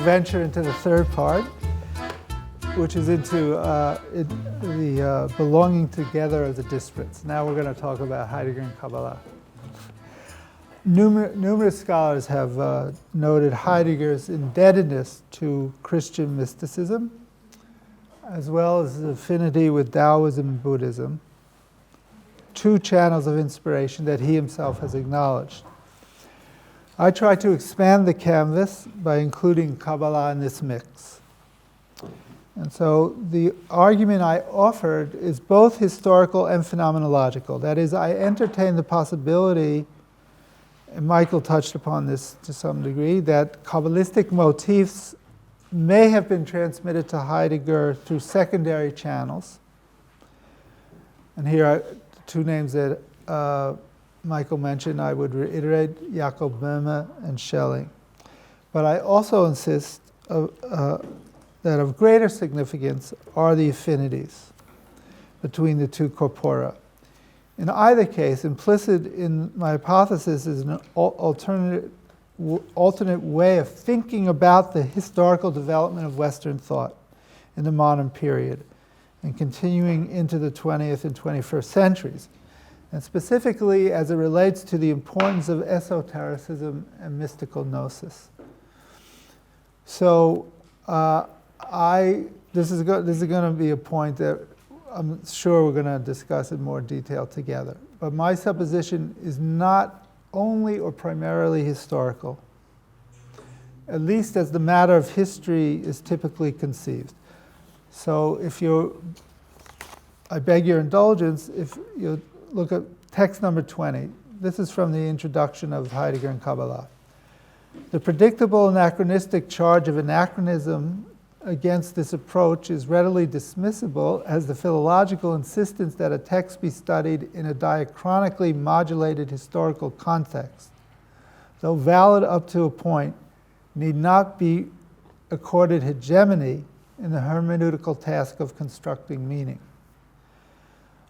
venture into the third part, which is into the belonging together of the disparates. Now we're going to talk about Heideggerian Kabbalah. Numerous scholars have noted Heidegger's indebtedness to Christian mysticism, as well as his affinity with Taoism and Buddhism, two channels of inspiration that he himself has acknowledged. I try to expand the canvas by including Kabbalah in this mix. And so the argument I offered is both historical and phenomenological. That is, I entertain the possibility, and Michael touched upon this to some degree, that Kabbalistic motifs may have been transmitted to Heidegger through secondary channels. And here are two names that Michael mentioned. I would reiterate: Jakob Böhme and Schelling. But I also insist that of greater significance are the affinities between the two corpora. In either case, implicit in my hypothesis is an alternate way of thinking about the historical development of Western thought in the modern period and continuing into the 20th and 21st centuries, and specifically as it relates to the importance of esotericism and mystical gnosis. So this is going to be a point that I'm sure we're going to discuss in more detail together. But my supposition is not only or primarily historical, at least as the matter of history is typically conceived. So I beg your indulgence, if you look at text number 20, this is from the introduction of Heidegger and Kabbalah. The predictable anachronistic charge of anachronism against this approach is readily dismissible as the philological insistence that a text be studied in a diachronically modulated historical context, though valid up to a point, need not be accorded hegemony in the hermeneutical task of constructing meaning.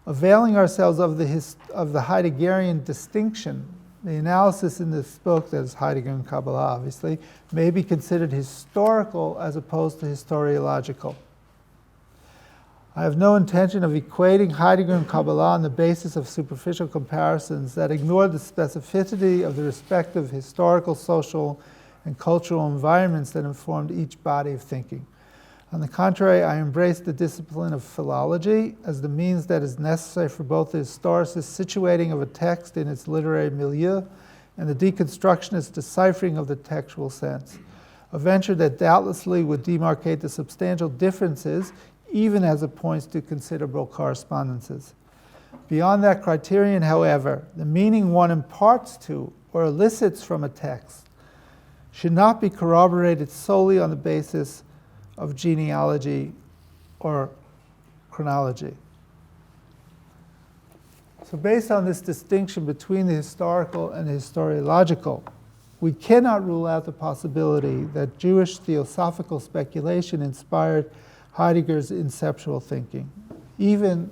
Availing ourselves of the Heideggerian distinction, the analysis in this book, that is Heidegger and Kabbalah obviously, may be considered historical as opposed to historiological. I have no intention of equating Heidegger and Kabbalah on the basis of superficial comparisons that ignore the specificity of the respective historical, social, and cultural environments that informed each body of thinking. On the contrary, I embrace the discipline of philology as the means that is necessary for both the historicist situating of a text in its literary milieu and the deconstructionist deciphering of the textual sense, a venture that doubtlessly would demarcate the substantial differences even as it points to considerable correspondences. Beyond that criterion, however, the meaning one imparts to or elicits from a text should not be corroborated solely on the basis of genealogy or chronology. So based on this distinction between the historical and the historiological, we cannot rule out the possibility that Jewish theosophical speculation inspired Heidegger's inceptual thinking, even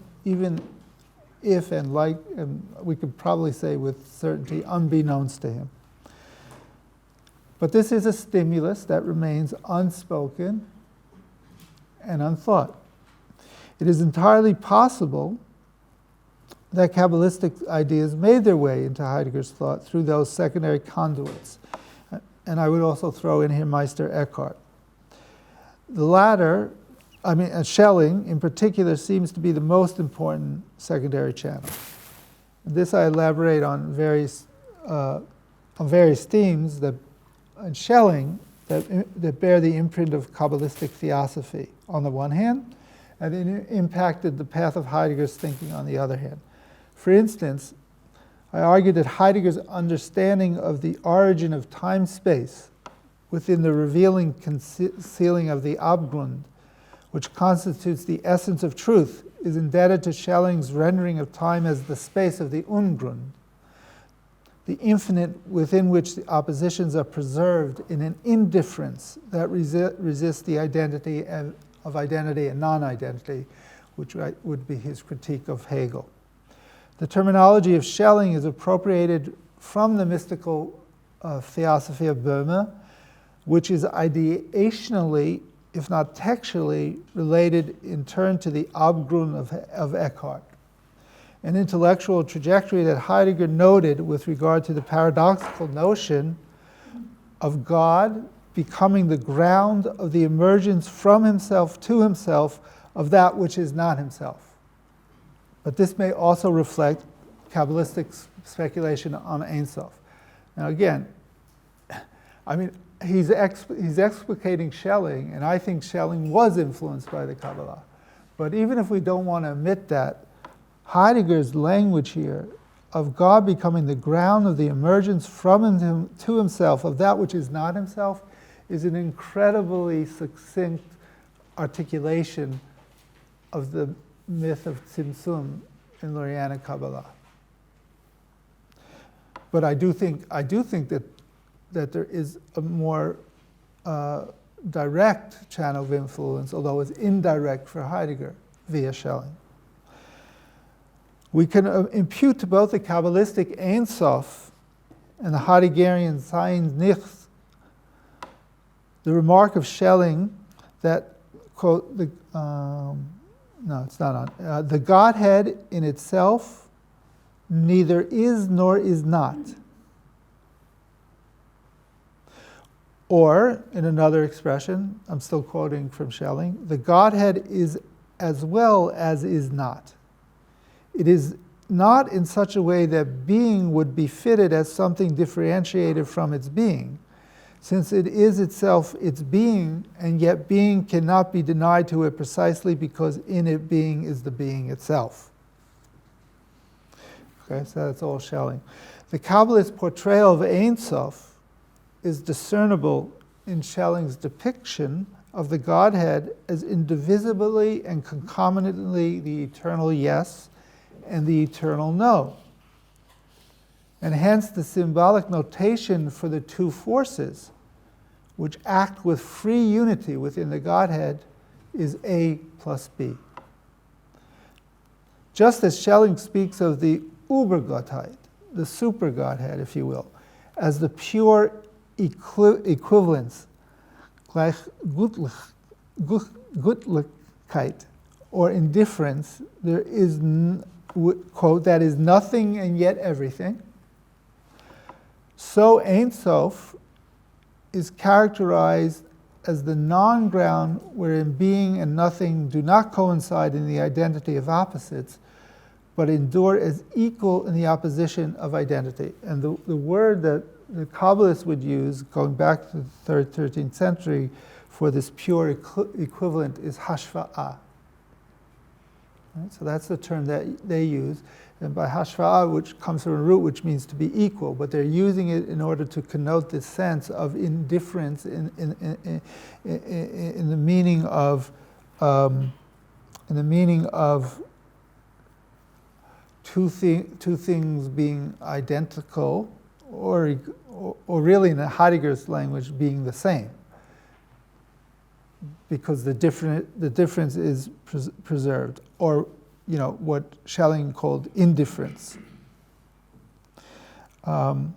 if, and we could probably say with certainty, unbeknownst to him. But this is a stimulus that remains unspoken and unthought. It is entirely possible that Kabbalistic ideas made their way into Heidegger's thought through those secondary conduits. And I would also throw in here Meister Eckhart. The latter, Schelling in particular, seems to be the most important secondary channel. This I elaborate on various themes and Schelling that bear the imprint of Kabbalistic theosophy on the one hand, and it impacted the path of Heidegger's thinking on the other hand. For instance, I argued that Heidegger's understanding of the origin of time-space within the revealing concealing of the Abgrund, which constitutes the essence of truth, is indebted to Schelling's rendering of time as the space of the Ungrund, the infinite within which the oppositions are preserved in an indifference that resists the identity of identity and non-identity, which would be his critique of Hegel. The terminology of Schelling is appropriated from the mystical theosophy of Böhme, which is ideationally, if not textually, related in turn to the Abgrund of Eckhart. An intellectual trajectory that Heidegger noted with regard to the paradoxical notion of God becoming the ground of the emergence from himself to himself of that which is not himself. But this may also reflect Kabbalistic speculation on Ein Sof. Now again, I mean, he's explicating Schelling, and I think Schelling was influenced by the Kabbalah. But even if we don't want to admit that, Heidegger's language here of God becoming the ground of the emergence from him to himself of that which is not himself is an incredibly succinct articulation of the myth of Tzimtzum in Lurianic Kabbalah. But I do think that there is a more direct channel of influence, although it's indirect for Heidegger via Schelling. We can impute to both the Kabbalistic Ein Sof and the Heideggerian Seinsdenken the remark of Schelling that, quote, the Godhead in itself neither is nor is not. Or, in another expression, I'm still quoting from Schelling, the Godhead is as well as is not. It is not in such a way that being would be fitted as something differentiated from its being, since it is itself its being, and yet being cannot be denied to it precisely because in it being is the being itself. Okay, so that's all Schelling. The Kabbalist portrayal of Ein Sof is discernible in Schelling's depiction of the Godhead as indivisibly and concomitantly the eternal yes and the eternal no. And hence the symbolic notation for the two forces, which act with free unity within the Godhead, is A plus B. Just as Schelling speaks of the Übergottheit, the super Godhead, if you will, as the pure equivalence, gleich Gutlichkeit, or indifference, there is, quote, that is nothing and yet everything. So Ein Sof is characterized as the non-ground wherein being and nothing do not coincide in the identity of opposites, but endure as equal in the opposition of identity. And the word that the Kabbalists would use, going back to the 3rd, 13th century, for this pure equivalent is hashva'ah. Right? So that's the term that they use. And by hashva'ah, which comes from a root which means to be equal, but they're using it in order to connote this sense of indifference in the meaning of two things being identical, or really in the Heidegger's language being the same, because the difference is preserved, or what Schelling called indifference. And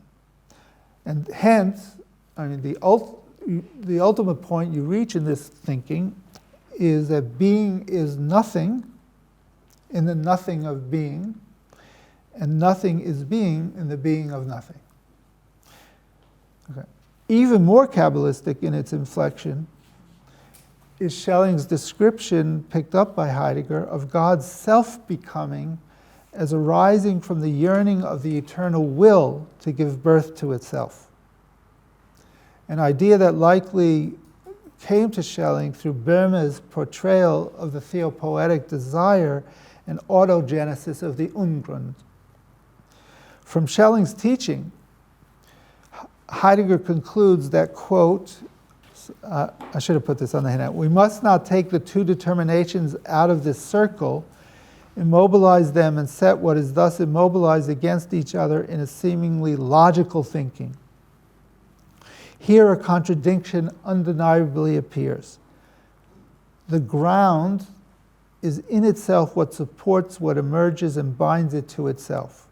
hence, I mean, the ultimate point you reach in this thinking is that being is nothing in the nothing of being, and nothing is being in the being of nothing. Okay. Even more Kabbalistic in its inflection is Schelling's description, picked up by Heidegger, of God's self-becoming as arising from the yearning of the eternal will to give birth to itself. An idea that likely came to Schelling through Boehme's portrayal of the theopoetic desire and autogenesis of the Ungrund. From Schelling's teaching, Heidegger concludes that, quote, I should have put this on the handout, we must not take the two determinations out of this circle, immobilize them, and set what is thus immobilized against each other in a seemingly logical thinking. Here a contradiction undeniably appears. The ground is in itself what supports what emerges and binds it to itself.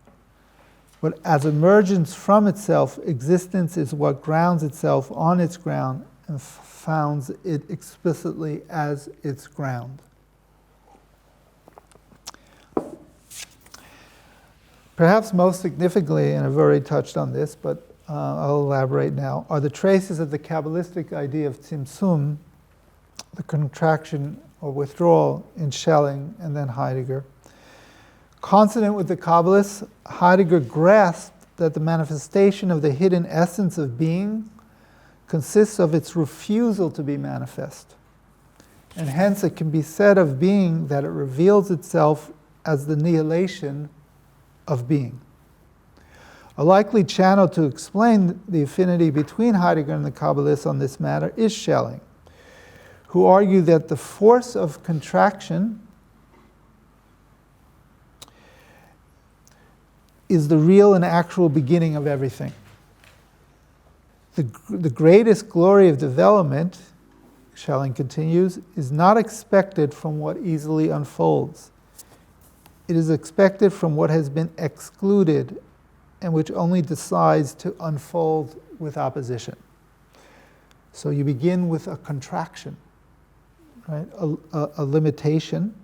But as emergence from itself, existence is what grounds itself on its ground and founds it explicitly as its ground. Perhaps most significantly, and I've already touched on this, but I'll elaborate now, are the traces of the Kabbalistic idea of tzimtzum, the contraction or withdrawal in Schelling and then Heidegger. Consonant with the Kabbalists, Heidegger grasped that the manifestation of the hidden essence of being consists of its refusal to be manifest. And hence it can be said of being that it reveals itself as the nihilation of being. A likely channel to explain the affinity between Heidegger and the Kabbalists on this matter is Schelling, who argue that the force of contraction is the real and actual beginning of everything. The greatest glory of development, Schelling continues, is not expected from what easily unfolds. It is expected from what has been excluded and which only decides to unfold with opposition. So you begin with a contraction, right? A limitation,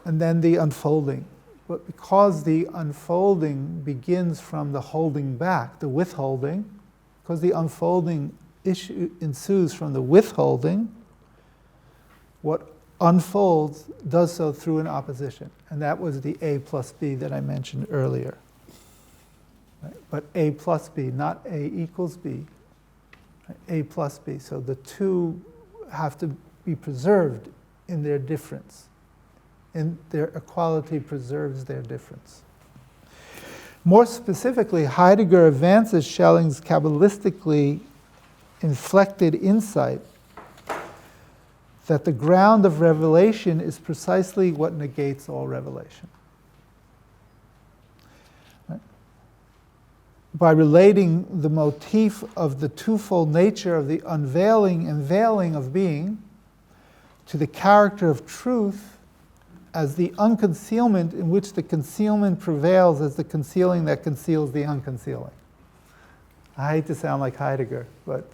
and then the unfolding. But because the unfolding begins from the holding back, the withholding, because the unfolding ensues from the withholding, what unfolds does so through an opposition. And that was the A plus B that I mentioned earlier. Right? But A plus B, not A equals B. Right? A plus B. So the two have to be preserved in their difference. And their equality preserves their difference. More specifically, Heidegger advances Schelling's Kabbalistically inflected insight that the ground of revelation is precisely what negates all revelation. Right? By relating the motif of the twofold nature of the unveiling and veiling of being to the character of truth as the unconcealment in which the concealment prevails as the concealing that conceals the unconcealing. I hate to sound like Heidegger, but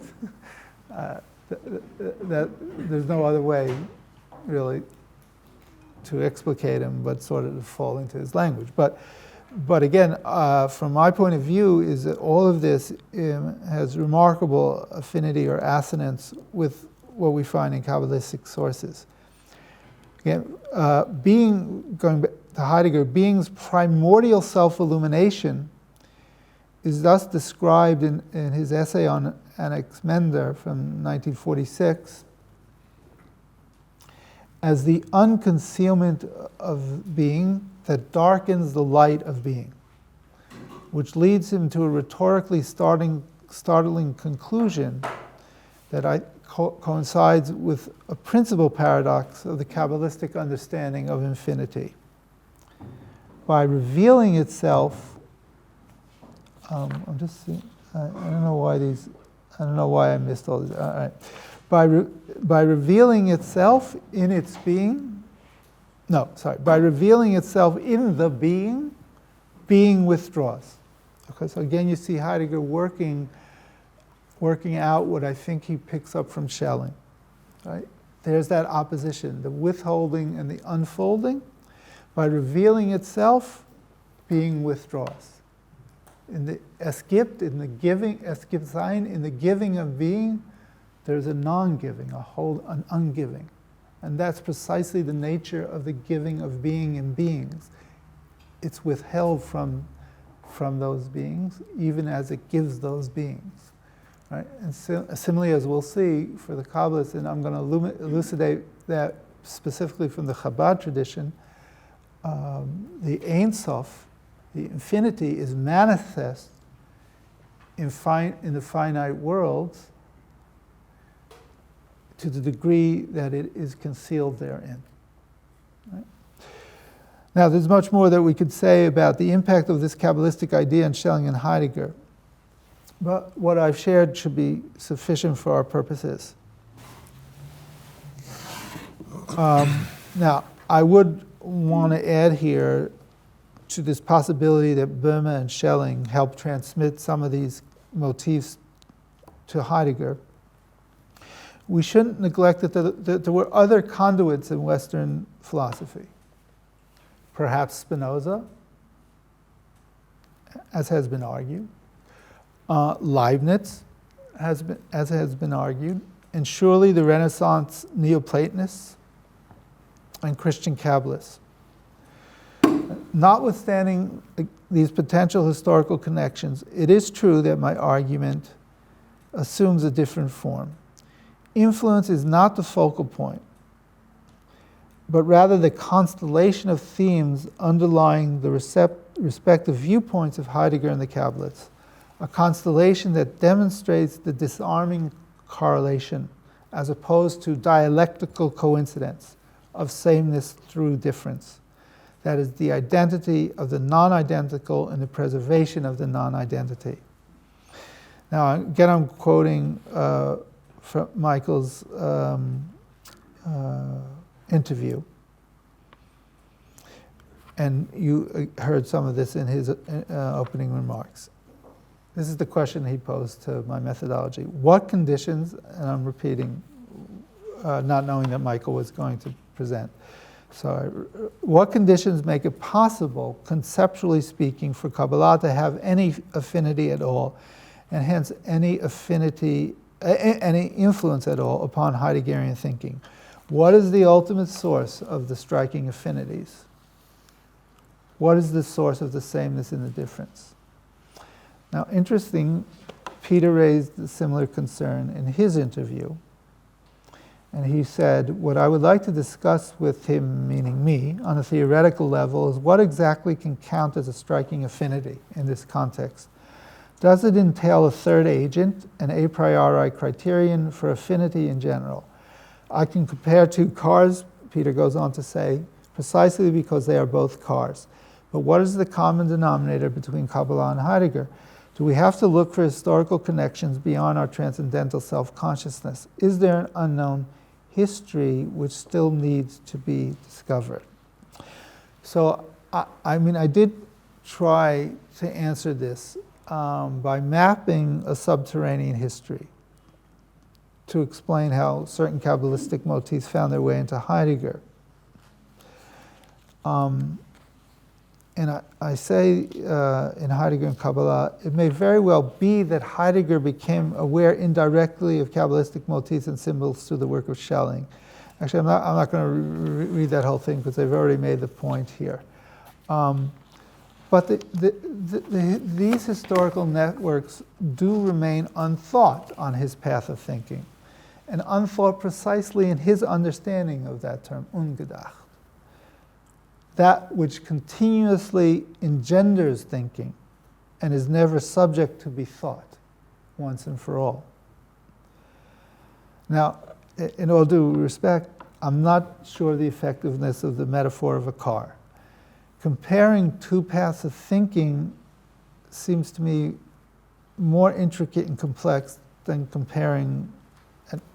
there's no other way, really, to explicate him but sort of to fall into his language. But again, from my point of view, is that all of this has remarkable affinity or assonance with what we find in Kabbalistic sources. Again, being, going back to Heidegger, being's primordial self-illumination is thus described in his essay on Anaximander from 1946 as the unconcealment of being that darkens the light of being, which leads him to a rhetorically startling conclusion that coincides with a principal paradox of the Kabbalistic understanding of infinity. By revealing itself, I'm just seeing, I don't know why I missed all this. All right. By revealing itself in its being, by revealing itself in the being, being withdraws. Okay, so again you see Heidegger working out what I think he picks up from Schelling. Right? There's that opposition, the withholding and the unfolding. By revealing itself, being withdraws. In the es gibt, in the giving, es gibt sein, in the giving of being, there's a non-giving, an ungiving. And that's precisely the nature of the giving of being in beings. It's withheld from those beings, even as it gives those beings. Right? And similarly, as we'll see for the Kabbalists, and I'm going to elucidate that specifically from the Chabad tradition, the Ein Sof, the infinity, is manifest in the finite worlds to the degree that it is concealed therein. Right? Now, there's much more that we could say about the impact of this Kabbalistic idea on Schelling and Heidegger, but what I've shared should be sufficient for our purposes. Now, I would want to add here to this possibility that Böhme and Schelling helped transmit some of these motifs to Heidegger, we shouldn't neglect that there were other conduits in Western philosophy. Perhaps Spinoza, as has been argued, Leibniz, as has been argued, and surely the Renaissance Neoplatonists and Christian Kabbalists. Notwithstanding these potential historical connections, it is true that my argument assumes a different form. Influence is not the focal point, but rather the constellation of themes underlying the respective viewpoints of Heidegger and the Kabbalists, a constellation that demonstrates the disarming correlation as opposed to dialectical coincidence of sameness through difference. That is, the identity of the non-identical and the preservation of the non-identity. Now, again, I'm quoting from Michael's interview. And you heard some of this in his opening remarks. This is the question he posed to my methodology. What conditions, and I'm repeating, not knowing that Michael was going to present. So, what conditions make it possible, conceptually speaking, for Kabbalah to have any affinity at all, and hence any affinity, any influence at all upon Heideggerian thinking? What is the ultimate source of the striking affinities? What is the source of the sameness in the difference? Now, interesting, Peter raised a similar concern in his interview. And he said, what I would like to discuss with him, meaning me, on a theoretical level is what exactly can count as a striking affinity in this context. Does it entail a third agent, an a priori criterion for affinity in general? I can compare two cars, Peter goes on to say, precisely because they are both cars. But what is the common denominator between Kabbalah and Heidegger? Do we have to look for historical connections beyond our transcendental self-consciousness? Is there an unknown history which still needs to be discovered? So, I did try to answer this by mapping a subterranean history to explain how certain Kabbalistic motifs found their way into Heidegger. And I say in Heidegger and Kabbalah, it may very well be that Heidegger became aware indirectly of Kabbalistic motifs and symbols through the work of Schelling. Actually, I'm not going to read that whole thing because they've already made the point here. But these historical networks do remain unthought on his path of thinking, and unthought precisely in his understanding of that term, ungedacht. That which continuously engenders thinking and is never subject to be thought once and for all. Now, in all due respect, I'm not sure of the effectiveness of the metaphor of a car. Comparing two paths of thinking seems to me more intricate and complex than comparing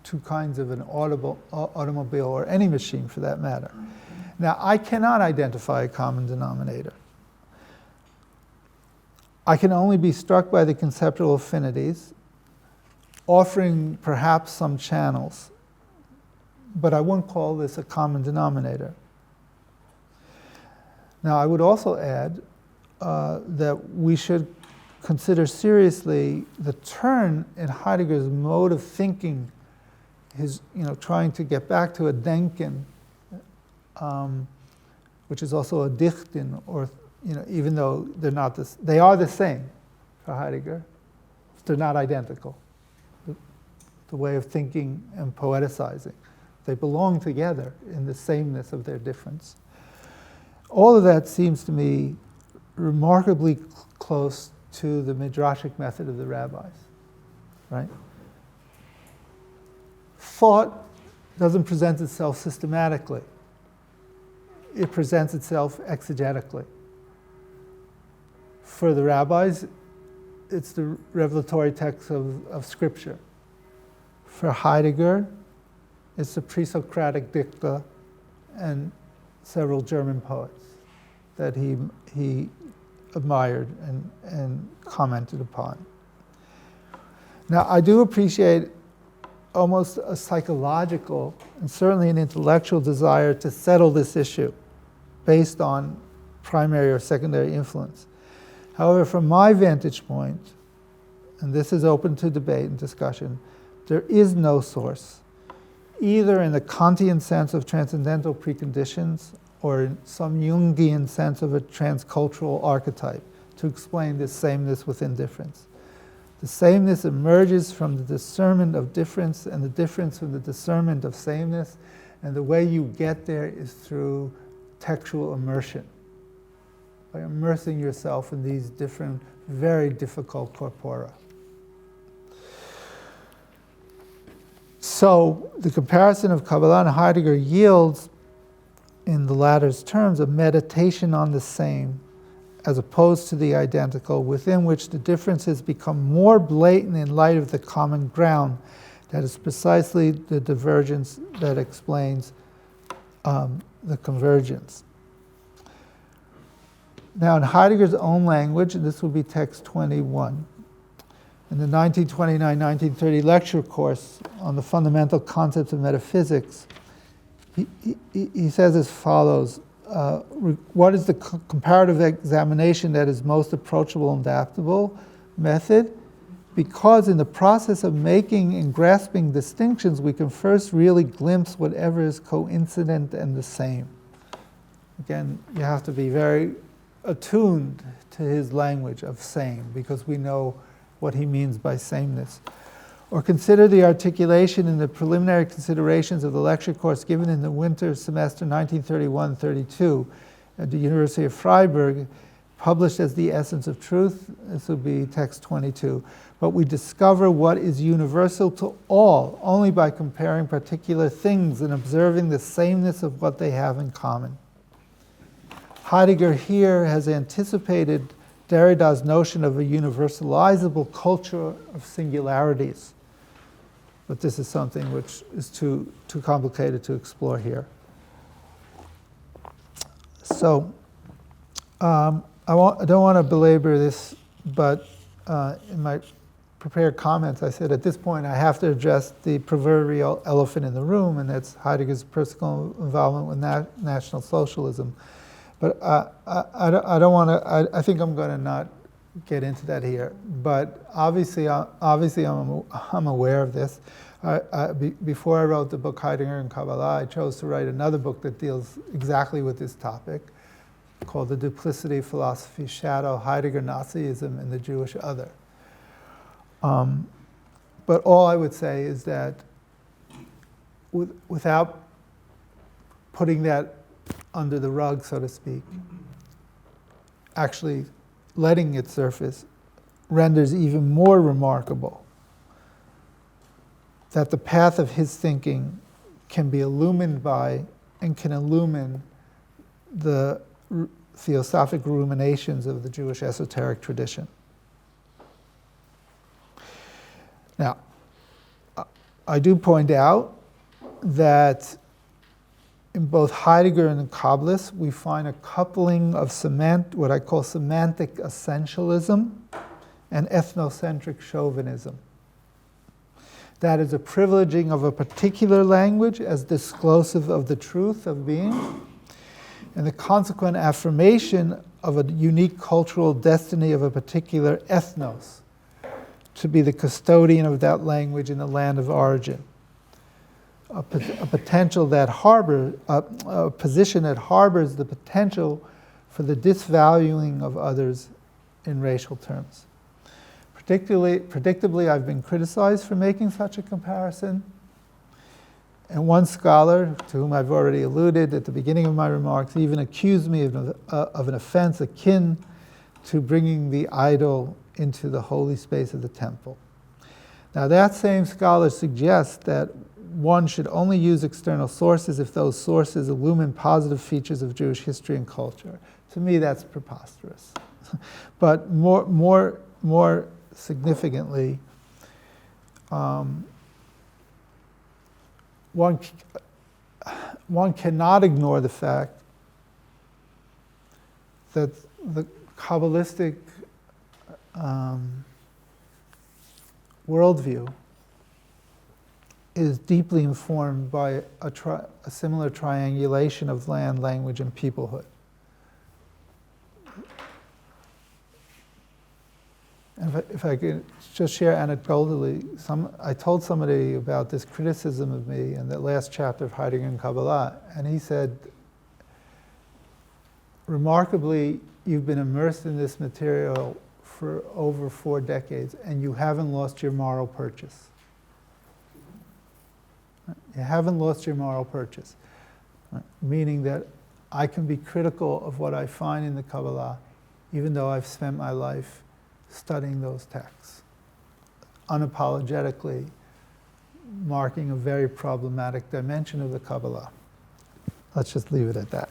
two kinds of an automobile or any machine for that matter. Now, I cannot identify a common denominator. I can only be struck by the conceptual affinities, offering perhaps some channels, but I wouldn't call this a common denominator. Now, I would also add that we should consider seriously the turn in Heidegger's mode of thinking, his, trying to get back to a Denken, which is also a Dichten, or even though they're not they are the same for Heidegger. They're not identical. The way of thinking and poeticizing, they belong together in the sameness of their difference. All of that seems to me remarkably close to the midrashic method of the rabbis, right? Thought doesn't present itself systematically. It presents itself exegetically. For the rabbis, it's the revelatory text of Scripture. For Heidegger, it's the pre-Socratic dicta and several German poets. that he admired and commented upon. Now, I do appreciate almost a psychological and certainly an intellectual desire to settle this issue based on primary or secondary influence. However, from my vantage point, and this is open to debate and discussion, there is no source, either in the Kantian sense of transcendental preconditions or in some Jungian sense of a transcultural archetype, to explain this sameness within difference. The sameness emerges from the discernment of difference, and the difference from the discernment of sameness, and the way you get there is through textual immersion, by immersing yourself in these different, very difficult corpora. So the comparison of Kabbalah and Heidegger yields, in the latter's terms, a meditation on the same, as opposed to the identical, within which the differences become more blatant in light of the common ground. That is precisely the divergence that explains the convergence. Now, in Heidegger's own language, and this will be text 21, in the 1929-1930 lecture course on the fundamental concepts of metaphysics, he says as follows: what is the comparative examination that is most approachable and adaptable method? Because in the process of making and grasping distinctions, we can first really glimpse whatever is coincident and the same. Again, you have to be very attuned to his language of same, because we know what he means by sameness. Or consider the articulation in the preliminary considerations of the lecture course given in the winter semester 1931-32 at the University of Freiburg, published as The Essence of Truth. This will be text 22. But we discover what is universal to all only by comparing particular things and observing the sameness of what they have in common. Heidegger here has anticipated Derrida's notion of a universalizable culture of singularities. But this is something which is too complicated to explore here. So, I don't want to belabor this, but in my prepared comments, I said at this point I have to address the proverbial elephant in the room, and that's Heidegger's personal involvement with National Socialism. But I don't want to. I think I'm going to not get into that here. But obviously I'm aware of this. Before I wrote the book Heidegger and Kabbalah, I chose to write another book that deals exactly with this topic, called The Duplicity Philosophy Shadow, Heidegger, Nazism, and the Jewish Other. But all I would say is that without putting that under the rug, so to speak, actually letting it surface renders even more remarkable that the path of his thinking can be illumined by and can illumine the theosophic ruminations of the Jewish esoteric tradition. Now, I do point out that in both Heidegger and the Kabbalists, we find a coupling of what I call semantic essentialism and ethnocentric chauvinism. That is a privileging of a particular language as disclosive of the truth of being, and the consequent affirmation of a unique cultural destiny of a particular ethnos to be the custodian of that language in the land of origin. A potential that a position that harbors the potential for the disvaluing of others in racial terms. Predictably, I've been criticized for making such a comparison. And one scholar, to whom I've already alluded at the beginning of my remarks, even accused me of an offense akin to bringing the idol into the holy space of the temple. Now, that same scholar suggests that one should only use external sources if those sources illumine positive features of Jewish history and culture. To me, that's preposterous. But more significantly, one cannot ignore the fact that the Kabbalistic worldview is deeply informed by a similar triangulation of land, language, and peoplehood. And if I could just share anecdotally, I told somebody about this criticism of me in the last chapter of Heideggerian Kabbalah, and he said, remarkably, you've been immersed in this material for over 4 decades, and you haven't lost your moral purchase. You haven't lost your moral purchase, meaning that I can be critical of what I find in the Kabbalah, even though I've spent my life studying those texts, unapologetically marking a very problematic dimension of the Kabbalah. Let's just leave it at that.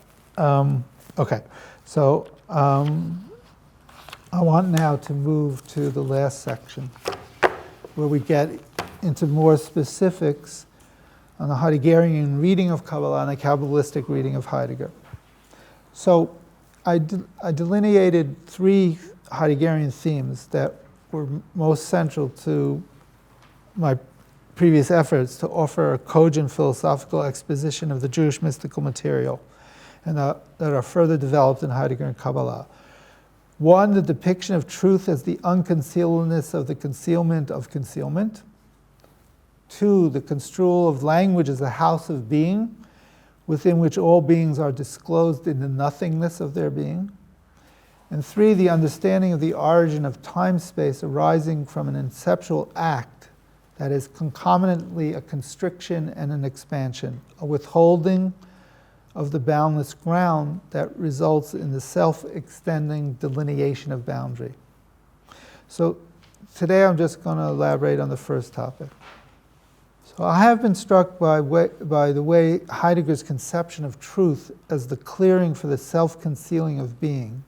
Okay, so I want now to move to the last section, where we get into more specifics on the Heideggerian reading of Kabbalah and the Kabbalistic reading of Heidegger. So I delineated 3 Heideggerian themes that were most central to my previous efforts to offer a cogent philosophical exposition of the Jewish mystical material, and that are further developed in Heideggerian Kabbalah. 1, the depiction of truth as the unconcealedness of the concealment of concealment. 2, the construal of language as a house of being, within which all beings are disclosed in the nothingness of their being. And 3, the understanding of the origin of time-space arising from an inceptual act that is concomitantly a constriction and an expansion, a withholding of the boundless ground that results in the self-extending delineation of boundary. So today I'm just going to elaborate on the first topic. So I have been struck by the way Heidegger's conception of truth as the clearing for the self-concealing of being,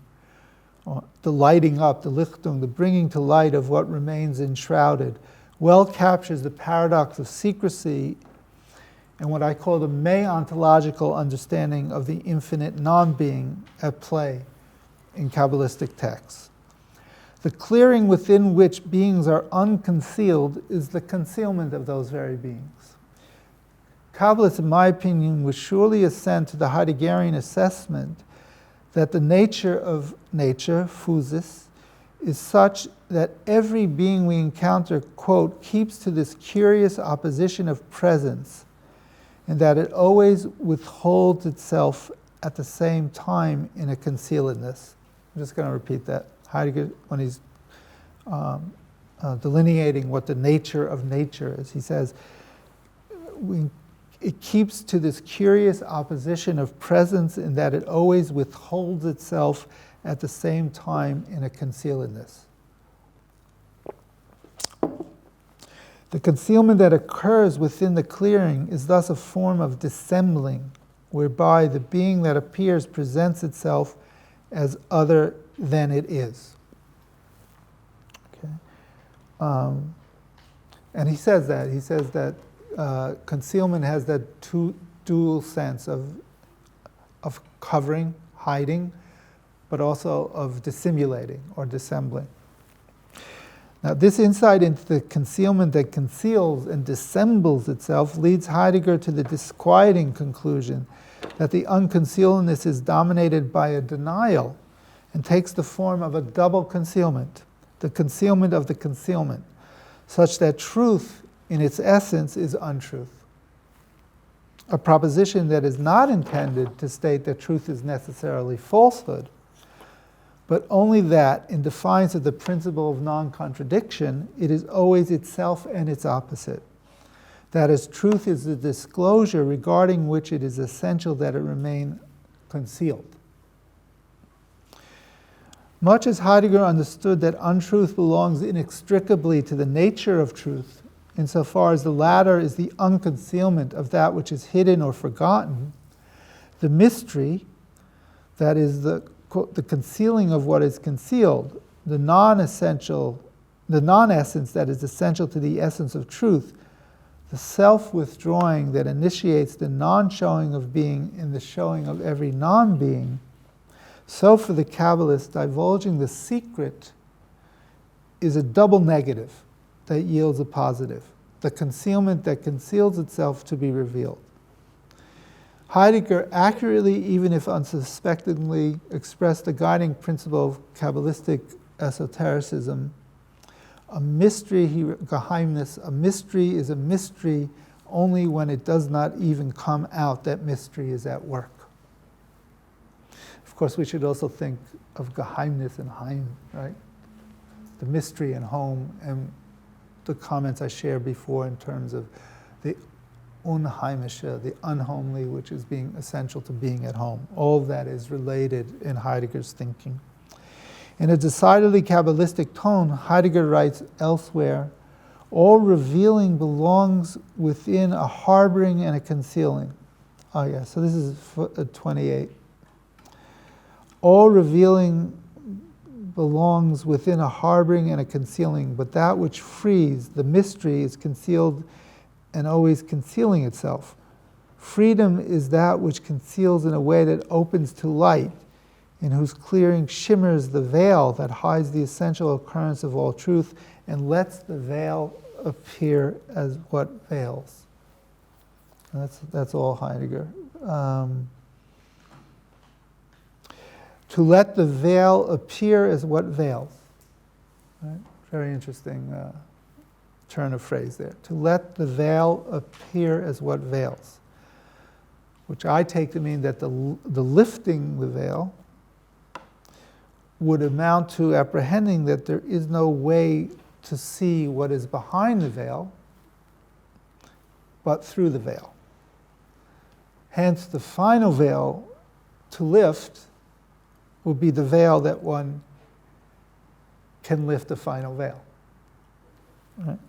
or the lighting up, the Lichtung, the bringing to light of what remains enshrouded, well captures the paradox of secrecy and what I call the me-ontological understanding of the infinite non-being at play in Kabbalistic texts. The clearing within which beings are unconcealed is the concealment of those very beings. Kabbalists, in my opinion, would surely assent to the Heideggerian assessment that the nature of nature, physis, is such that every being we encounter, quote, keeps to this curious opposition of presence, and that it always withholds itself at the same time in a concealedness. I'm just going to repeat that. Heidegger, when he's delineating what the nature of nature is, he says, it keeps to this curious opposition of presence in that it always withholds itself at the same time in a concealedness. The concealment that occurs within the clearing is thus a form of dissembling, whereby the being that appears presents itself as other than it is. Okay. And he says that concealment has that dual sense of covering, hiding, but also of dissimulating or dissembling. Now, this insight into the concealment that conceals and dissembles itself leads Heidegger to the disquieting conclusion that the unconcealedness is dominated by a denial and takes the form of a double concealment, the concealment of the concealment, such that truth in its essence is untruth. A proposition that is not intended to state that truth is necessarily falsehood, but only that, in defiance of the principle of non-contradiction, it is always itself and its opposite. That is, truth is the disclosure regarding which it is essential that it remain concealed. Much as Heidegger understood that untruth belongs inextricably to the nature of truth, insofar as the latter is the unconcealment of that which is hidden or forgotten, the mystery, that is the concealing of what is concealed, the non-essence that is essential to the essence of truth, the self-withdrawing that initiates the non-showing of being in the showing of every non-being, So for the Kabbalist, divulging the secret is a double negative that yields a positive, the concealment that conceals itself to be revealed. Heidegger accurately, even if unsuspectingly, expressed the guiding principle of Kabbalistic esotericism. A mystery, Geheimnis, a mystery is a mystery only when it does not even come out that mystery is at work. Of course, we should also think of Geheimnis and Heim, right? The mystery and home, and the comments I shared before in terms of the Unheimische, the unhomely, which is being essential to being at home. All of that is related in Heidegger's thinking. In a decidedly Kabbalistic tone, Heidegger writes elsewhere, all revealing belongs within a harboring and a concealing. Oh yeah, so this is 28. All revealing belongs within a harboring and a concealing, but that which frees, the mystery, is concealed and always concealing itself. Freedom is that which conceals in a way that opens to light, in whose clearing shimmers the veil that hides the essential occurrence of all truth and lets the veil appear as what veils. And that's all Heidegger. To let the veil appear as what veils. Right? Very interesting turn of phrase there. To let the veil appear as what veils. Which I take to mean that the lifting the veil would amount to apprehending that there is no way to see what is behind the veil, but through the veil. Hence, the final veil to lift will be the veil that one can lift the final veil. Right?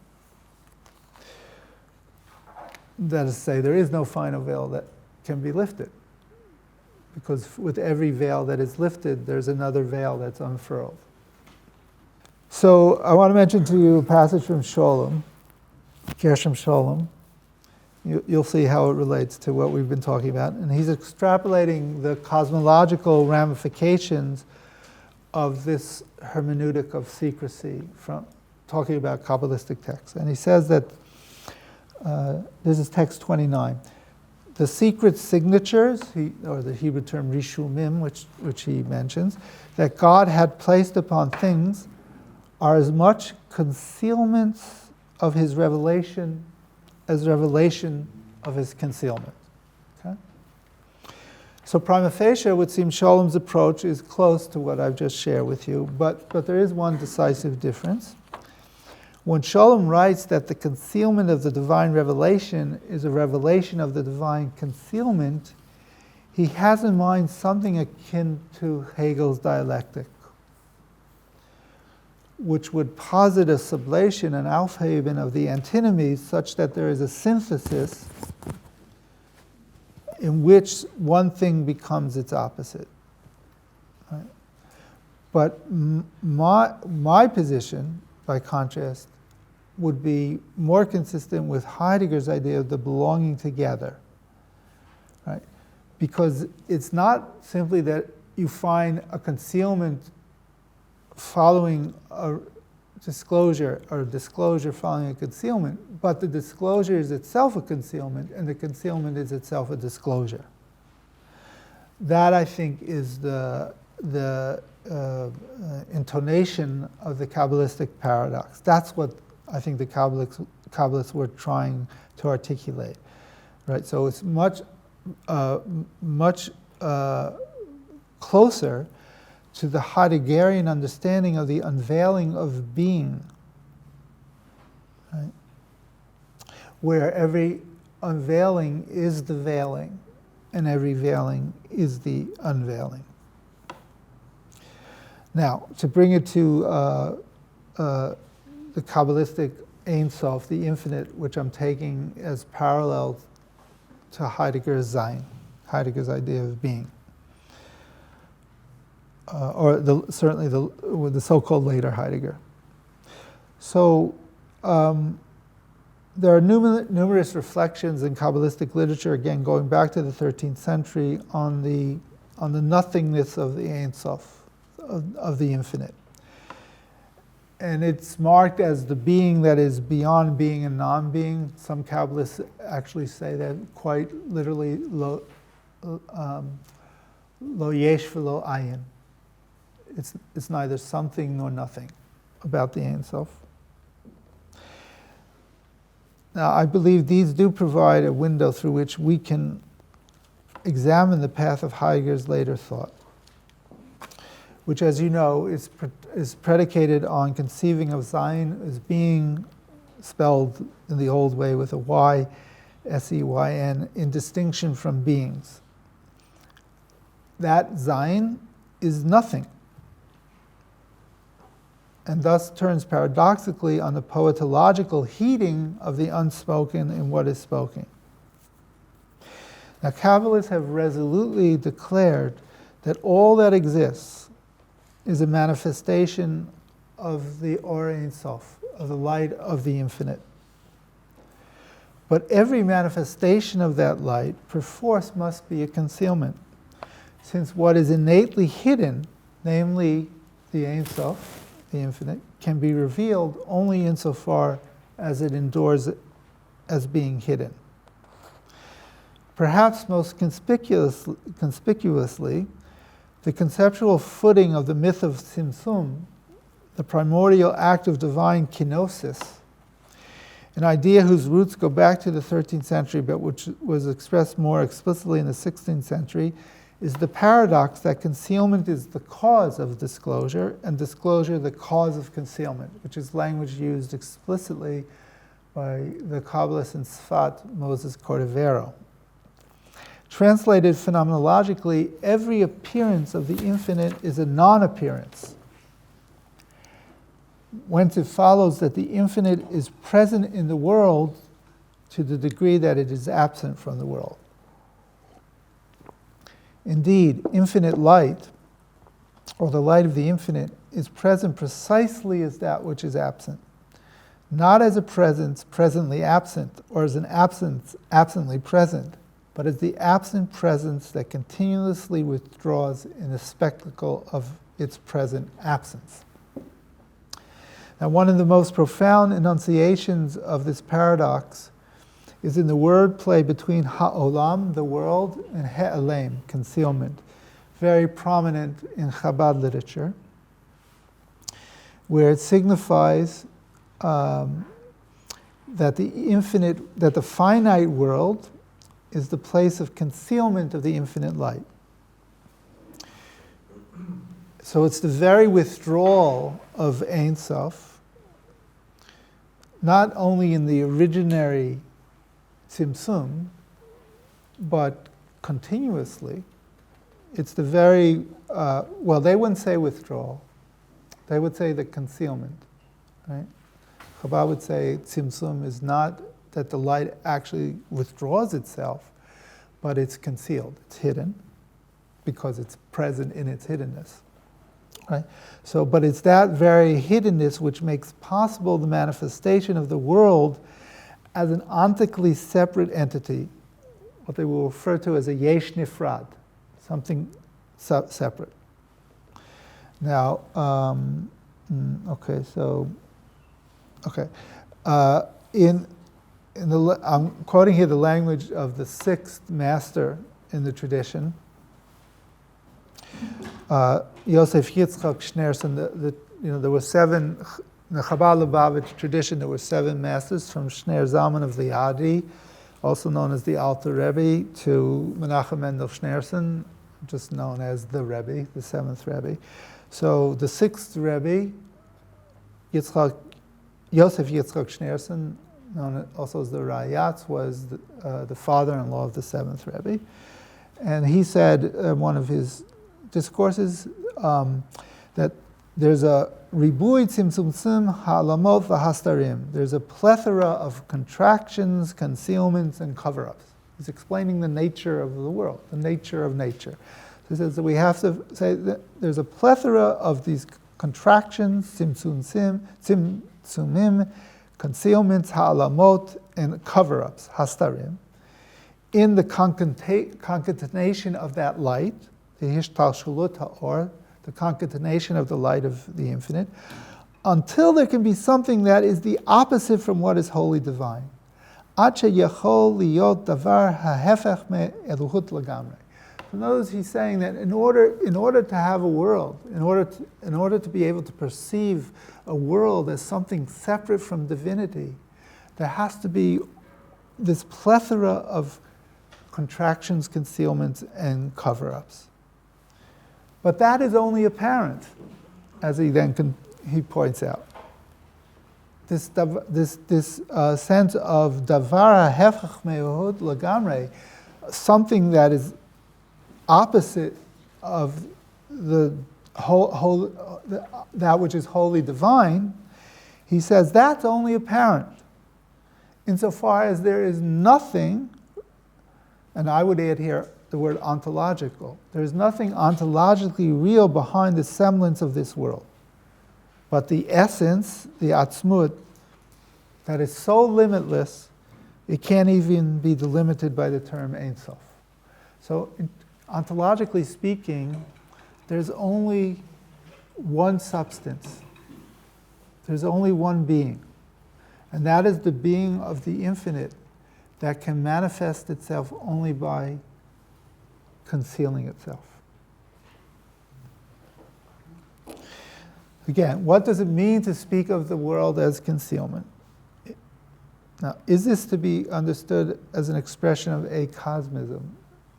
That is to say, there is no final veil that can be lifted, because with every veil that is lifted, there's another veil that's unfurled. So I want to mention to you a passage from Sholem, Gershom Sholem. You'll see how it relates to what we've been talking about. And he's extrapolating the cosmological ramifications of this hermeneutic of secrecy from talking about Kabbalistic texts. And he says that, this is text 29, the secret signatures, or the Hebrew term rishumim, which he mentions, that God had placed upon things are as much concealments of his revelation as revelation of his concealment. Okay? So prima facie, it would seem Sholem's approach is close to what I've just shared with you, but there is one decisive difference. When Sholem writes that the concealment of the divine revelation is a revelation of the divine concealment, he has in mind something akin to Hegel's dialectic, which would posit a sublation, an aufheben of the antinomies, such that there is a synthesis in which one thing becomes its opposite. Right? But my position, by contrast, would be more consistent with Heidegger's idea of the belonging together, right? Because it's not simply that you find a concealment following a disclosure, or a disclosure following a concealment, but the disclosure is itself a concealment, and the concealment is itself a disclosure. That, I think, is the intonation of the Kabbalistic paradox. That's what I think the Kabbalists were trying to articulate, right? So it's much closer to the Heideggerian understanding of the unveiling of being, right? Where every unveiling is the veiling, and every veiling is the unveiling. Now, to bring it to the Kabbalistic Ein Sof, the infinite, which I'm taking as parallel to Heidegger's Sein, Heidegger's idea of being, or certainly with the so-called later Heidegger. So there are numerous reflections in Kabbalistic literature, again going back to the 13th century, on the on the nothingness of the Ein Sof, of the infinite. And it's marked as the being that is beyond being and non-being. Some Kabbalists actually say that quite literally, lo yesh v'lo ayin. It's neither something nor nothing about the Ein Sof. Now, I believe these do provide a window through which we can examine the path of Heidegger's later thought, which, as you know, is predicated on conceiving of Sein as being spelled in the old way with a Y, S-E-Y-N, in distinction from beings. That Sein is nothing, and thus turns paradoxically on the poetological heating of the unspoken in what is spoken. Now, Kabbalists have resolutely declared that all that exists is a manifestation of the Or Ein Sof, of the light of the infinite. But every manifestation of that light, perforce, must be a concealment, since what is innately hidden, namely the Ein Sof, the infinite, can be revealed only insofar as it endures as being hidden. Perhaps most conspicuously, the conceptual footing of the myth of Tzimtzum, the primordial act of divine kenosis, an idea whose roots go back to the 13th century but which was expressed more explicitly in the 16th century, is the paradox that concealment is the cause of disclosure and disclosure the cause of concealment, which is language used explicitly by the Kabbalist in Sfat, Moses Cordovero. Translated phenomenologically, every appearance of the infinite is a non-appearance, whence it follows that the infinite is present in the world to the degree that it is absent from the world. Indeed, infinite light, or the light of the infinite, is present precisely as that which is absent, not as a presence presently absent, or as an absence absently present, but as the absent presence that continuously withdraws in the spectacle of its present absence. Now, one of the most profound enunciations of this paradox is in the word play between ha'olam, the world, and he'elem, concealment, very prominent in Chabad literature, where it signifies that the finite world is the place of concealment of the infinite light. So it's the very withdrawal of Ein Sof, not only in the originary Tzimtzum, but continuously. It's the very, they wouldn't say withdrawal, they would say the concealment, right? Chabad would say Tzimtzum is not that the light actually withdraws itself, but it's concealed, it's hidden, because it's present in its hiddenness. Right? So, but it's that very hiddenness which makes possible the manifestation of the world as an ontically separate entity, what they will refer to as a yesh nifrad, something separate. Now, I'm quoting here the language of the sixth master in the tradition, Yosef Yitzchak Schneerson. There were seven, in the Chabad Lubavitch tradition, there were seven masters, from Shneer Zalman of Liadi, also known as the Alter Rebbe, to Menachem Mendel Schneerson, just known as the Rebbe, the seventh Rebbe. So the sixth Rebbe, Yosef Yitzchak Schneerson, known also as the Rayatz, was the father-in-law of the seventh Rebbe. And he said in one of his discourses that there's a ribui tzimtzum ha'alamot v'hastarim. There's a plethora of contractions, concealments, and cover-ups. He's explaining the nature of the world, the nature of nature. So he says that we have to say that there's a plethora of these contractions, tzimtzumim, concealments, ha'alamot, and cover-ups, hastarim, in the concatenation of that light, the hishtalshalut ha'or, the concatenation of the light of the infinite, until there can be something that is the opposite from what is wholly divine. Ad sheyachol liyot davar hahefech me'eluhut lagamrei. So notice he's saying that in order to have a world, in order to be able to perceive a world as something separate from divinity, there has to be this plethora of contractions, concealments, and cover-ups. But that is only apparent, as he points out. This sense of davar ha'hefech me'eluhut lagamrei, something that is opposite of that which is wholly divine, he says that's only apparent insofar as there is nothing, and I would add here the word ontological. There's nothing ontologically real behind the semblance of this world. But the essence, the atzmut, that is so limitless, it can't even be delimited by the term Ein Sof. So ontologically speaking, there's only one substance. There's only one being. And that is the being of the infinite that can manifest itself only by concealing itself. Again, what does it mean to speak of the world as concealment? Now, is this to be understood as an expression of acosmism?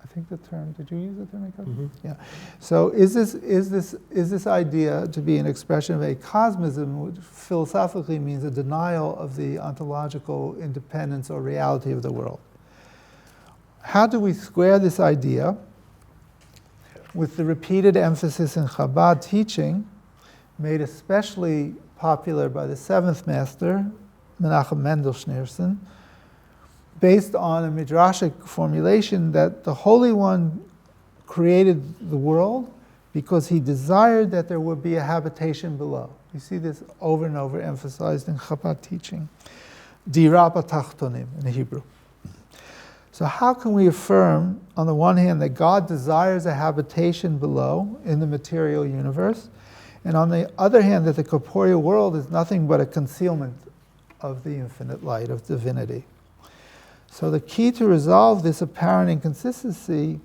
I think the term, did you use the term acosmism? Mm-hmm. Yeah. So is this idea to be an expression of acosmism, which philosophically means a denial of the ontological independence or reality of the world? How do we square this idea with the repeated emphasis in Chabad teaching, made especially popular by the seventh master, Menachem Mendel Schneerson, based on a midrashic formulation that the Holy One created the world because he desired that there would be a habitation below. You see this over and over emphasized in Chabad teaching. Dira b'tachtonim in Hebrew. So how can we affirm, on the one hand, that God desires a habitation below in the material universe, and on the other hand, that the corporeal world is nothing but a concealment of the infinite light of divinity? So the key to resolve this apparent inconsistency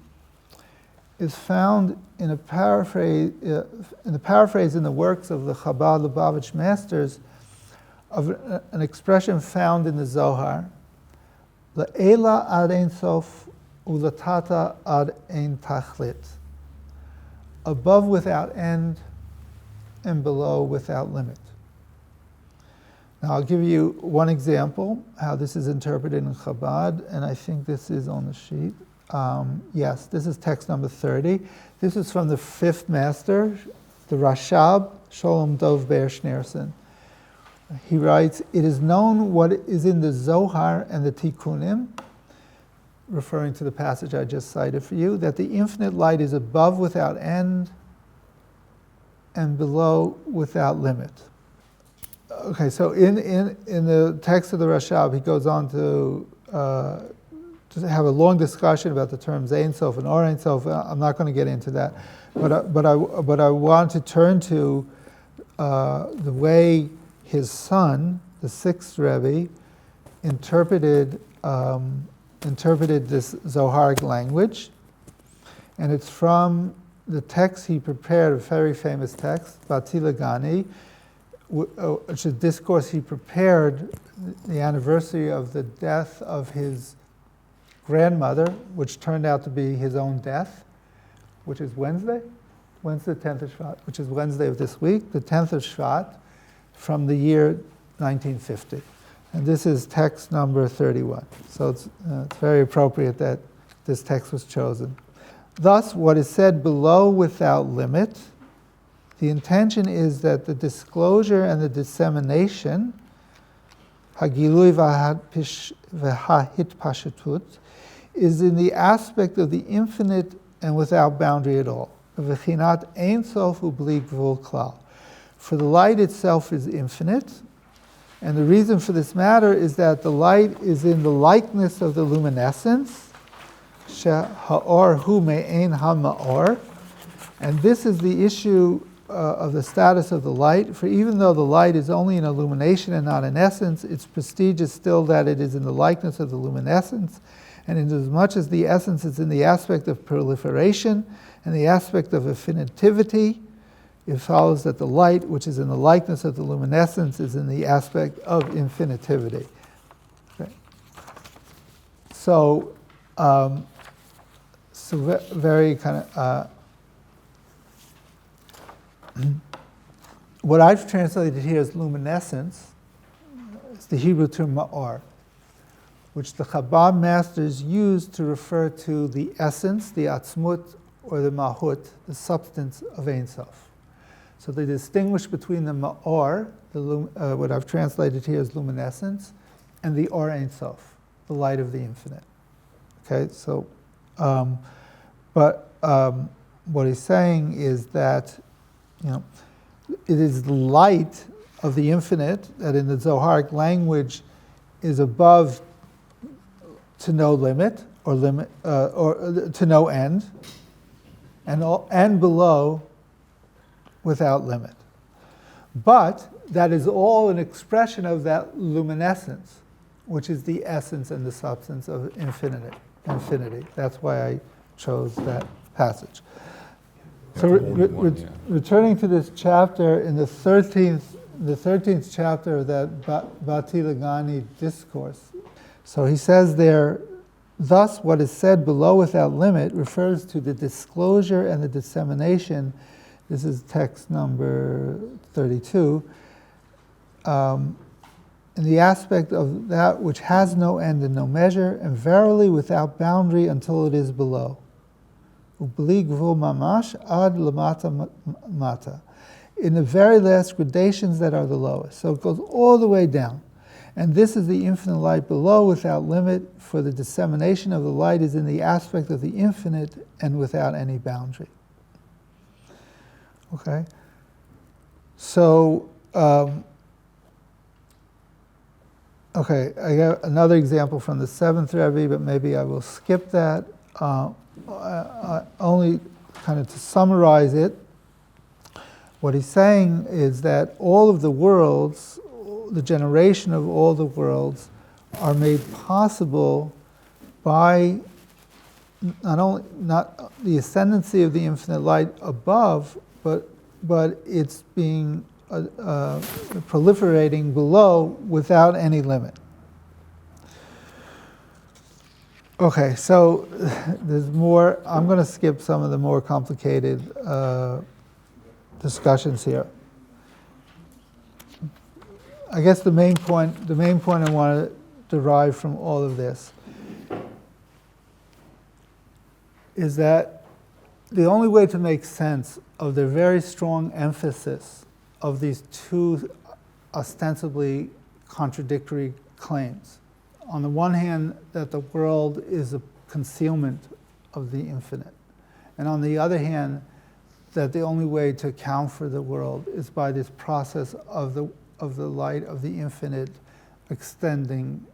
is found in a paraphrase in the works of the Chabad Lubavitch masters of an expression found in the Zohar, Le'ela ad ein sof u'latata ad ein tachlit, above without end and below without limit. Now I'll give you one example how this is interpreted in Chabad, and I think this is on the sheet. Yes, this is text number 30. This is from the fifth master, the Rashab, Sholem Dov Ber Schneerson. He writes, "It is known what is in the Zohar and the Tikkunim," referring to the passage I just cited for you, that the infinite light is above without end and below without limit. Okay, so in the text of the Rashab, he goes on to have a long discussion about the terms Ein Sof and Or Ein Sof. I'm not going to get into that, but I want to turn to the way his son, the sixth Rebbe, interpreted this Zoharic language, and it's from the text he prepared, a very famous text, Batila Gani, which is a discourse he prepared the anniversary of the death of his grandmother, which turned out to be his own death, which is Wednesday 10th of Shvat, which is Wednesday of this week, the 10th of Shvat, from the year 1950. And this is text number 31. So it's very appropriate that this text was chosen. Thus, what is said below without limit, the intention is that the disclosure and the dissemination, hagilui v'hahitpashatut, is in the aspect of the infinite and without boundary at all. V'chinat ein sof u'bli gvul klal. For the light itself is infinite, and the reason for this matter is that the light is in the likeness of the luminescence, ha'or hu me'ein ha'ma'or, And this is the issue of the status of the light. For even though the light is only an illumination and not an essence, its prestige is still that it is in the likeness of the luminescence. And inasmuch as the essence is in the aspect of proliferation and the aspect of affinitivity, it follows that the light, which is in the likeness of the luminescence, is in the aspect of infinitivity. Okay. So, very kind of, what I've translated here as luminescence is the Hebrew term ma'or, which the Chabad masters use to refer to the essence, the atzmut, or the mahut, the substance of Ein Sof. So they distinguish between the ma'or, what I've translated here as luminescence, and the or Ein Sof, the light of the infinite. Okay, so, what he's saying is that, it is the light of the infinite that in the Zoharic language is above to no limit, or to no end, and below without limit. But that is all an expression of that luminescence, which is the essence and the substance of infinity. That's why I chose that passage. So returning to this chapter, in the 13th chapter of that Bati Lagani discourse, so he says there, thus what is said below without limit refers to the disclosure and the dissemination. This is text number 32. In the aspect of that which has no end and no measure, and verily without boundary until it is below. Ubli gvul mamash ad lamata mata. In the very last gradations that are the lowest. So it goes all the way down. And this is the infinite light below without limit, for the dissemination of the light is in the aspect of the infinite and without any boundary. Okay? So, okay, I got another example from the 7th Rebbe, but maybe I will skip that. Only kind of to summarize it, what he's saying is that all of the worlds, the generation of all the worlds, are made possible by not the ascendancy of the infinite light above, but it's being proliferating below without any limit. Okay, so there's more. I'm going to skip some of the more complicated discussions here. I guess the main point I want to derive from all of this is that the only way to make sense of the very strong emphasis of these two ostensibly contradictory claims, on the one hand, that the world is a concealment of the infinite, and on the other hand, that the only way to account for the world is by this process of the light of the infinite extending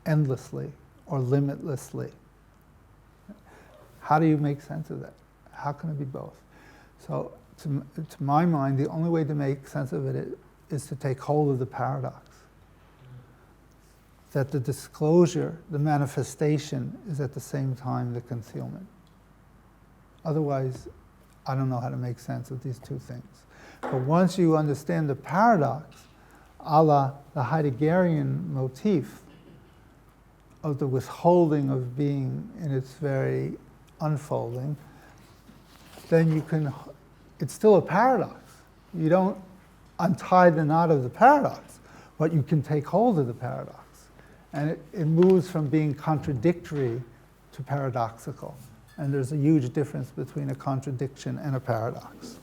endlessly or limitlessly. How do you make sense of that? How can it be both? So, to my mind, the only way to make sense of it is to take hold of the paradox. That the disclosure, the manifestation, is at the same time the concealment. Otherwise, I don't know how to make sense of these two things. But once you understand the paradox, a la the Heideggerian motif of the withholding of being in its very unfolding, then you can, it's still a paradox. You don't untie the knot of the paradox, but you can take hold of the paradox. And it moves from being contradictory to paradoxical. And there's a huge difference between a contradiction and a paradox.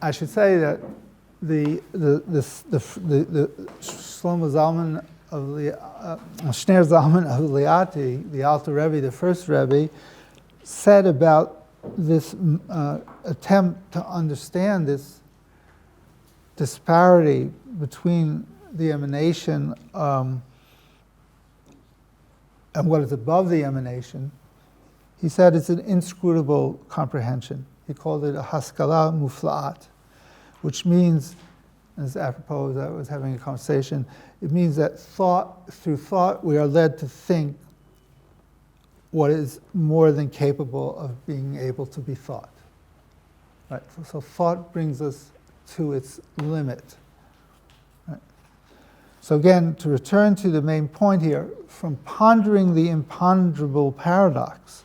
I should say that the Shlomo Zalman of the Shner Zalman of Liati, the Alter Rebbe, the first Rebbe, said about this attempt to understand this disparity between the emanation and what is above the emanation. He said it's an inscrutable comprehension. He called it a haskala mufla'at, which means, as apropos I was having a conversation, it means that through thought we are led to think what is more than capable of being able to be thought. Right? So thought brings us to its limit. Right? So again, to return to the main point here, from pondering the imponderable paradox,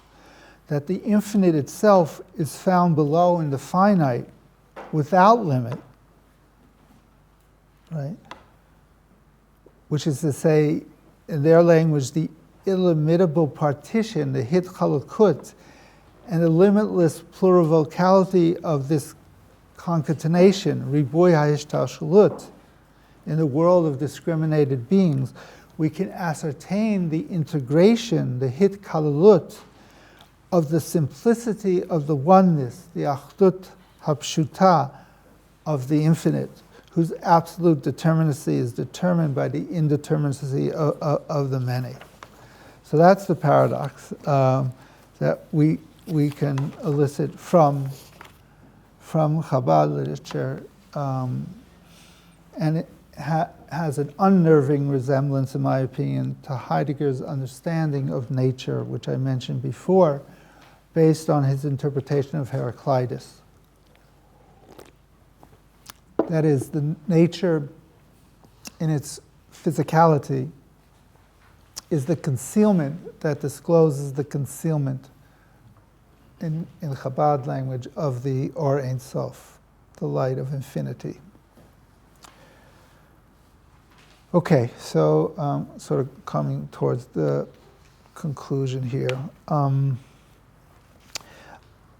that the infinite itself is found below in the finite without limit, right? Which is to say, in their language, the illimitable partition, the hit chalukut, and the limitless plurivocality of this concatenation, ribuy ha'ishtalshalut, in the world of discriminated beings, we can ascertain the integration, the hit kalulut, of the simplicity of the oneness, the achdut hapshuta of the infinite, whose absolute determinacy is determined by the indeterminacy of the many. So that's the paradox that we can elicit from Chabad literature, and it has an unnerving resemblance, in my opinion, to Heidegger's understanding of nature, which I mentioned before, based on his interpretation of Heraclitus. That is, the nature in its physicality is the concealment that discloses the concealment, in Chabad language, of the Or Ein Sof, the light of infinity. Okay, so sort of coming towards the conclusion here.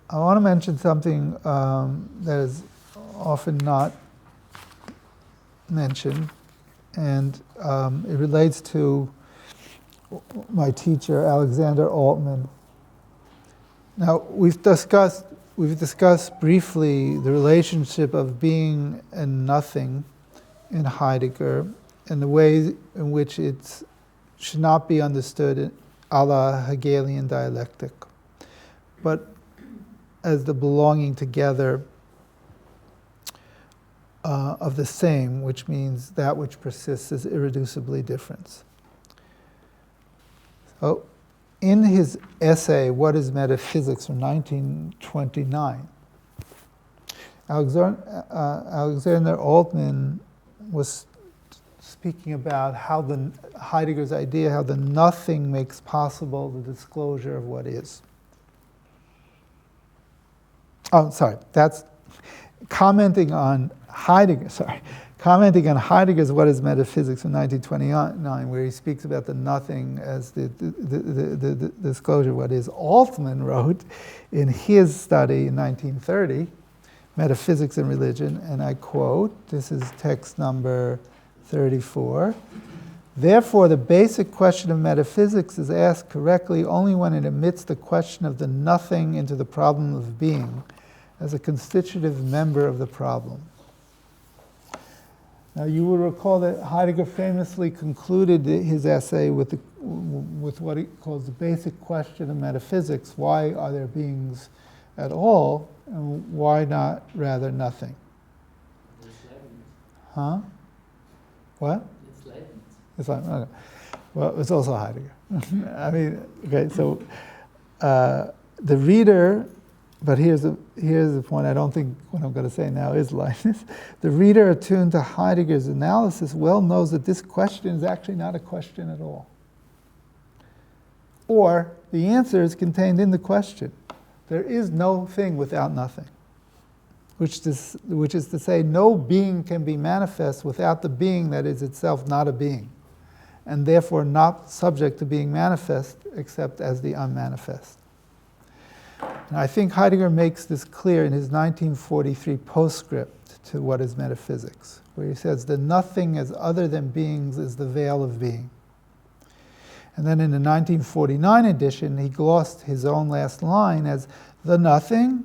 I want to mention something that is often not mentioned, and it relates to my teacher, Alexander Altman. Now, we've discussed briefly the relationship of being and nothing in Heidegger, and the way in which it should not be understood a la Hegelian dialectic, but as the belonging together of the same, which means that which persists is irreducibly different. So, in his essay, What is Metaphysics, from 1929, Alexander Altman was speaking about how Heidegger's idea, how the nothing makes possible the disclosure of what is. Oh, sorry, that's commenting on Heidegger's What is Metaphysics from 1929, where he speaks about the nothing as the disclosure of what is. Altman wrote in his study in 1930, Metaphysics and Religion, and I quote, this is text number 34, "Therefore, the basic question of metaphysics is asked correctly only when it admits the question of the nothing into the problem of being as a constitutive member of the problem." Now, you will recall that Heidegger famously concluded his essay with what he calls the basic question of metaphysics: why are there beings at all, and why not rather nothing? Huh? What? It's Leibniz. It's like, okay. Well, it's also Heidegger. I mean, okay, so the reader, but here's the point, I don't think what I'm going to say now is Leibniz. The reader attuned to Heidegger's analysis well knows that this question is actually not a question at all. Or the answer is contained in the question. There is no thing without nothing. Which is to say, no being can be manifest without the being that is itself not a being, and therefore not subject to being manifest except as the unmanifest. And I think Heidegger makes this clear in his 1943 postscript to What is Metaphysics, where he says, "The nothing as other than beings is the veil of being." And then in the 1949 edition, he glossed his own last line as, "The nothing,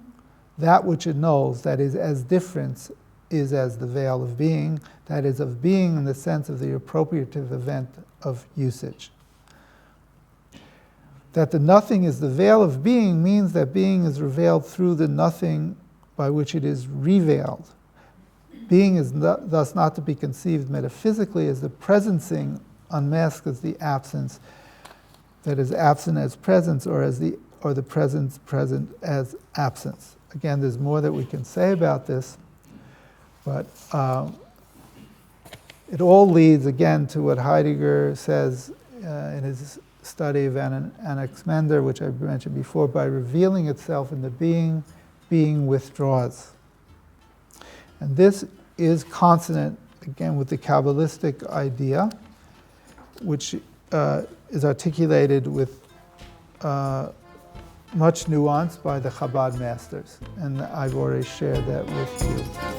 that which annuls, that is, as difference, is as the veil of being, that is, of being in the sense of the appropriative event of usage." That the nothing is the veil of being means that being is revealed through the nothing by which it is revealed. Being is thus not to be conceived metaphysically as the presencing unmasked as the absence that is absent as presence, or the presence present as absence. Again, there's more that we can say about this, but it all leads again to what Heidegger says in his study of Anaximander, which I mentioned before: by revealing itself in the being, being withdraws. And this is consonant, again, with the Kabbalistic idea, which is articulated with much nuance by the Chabad masters. And I've already shared that with you.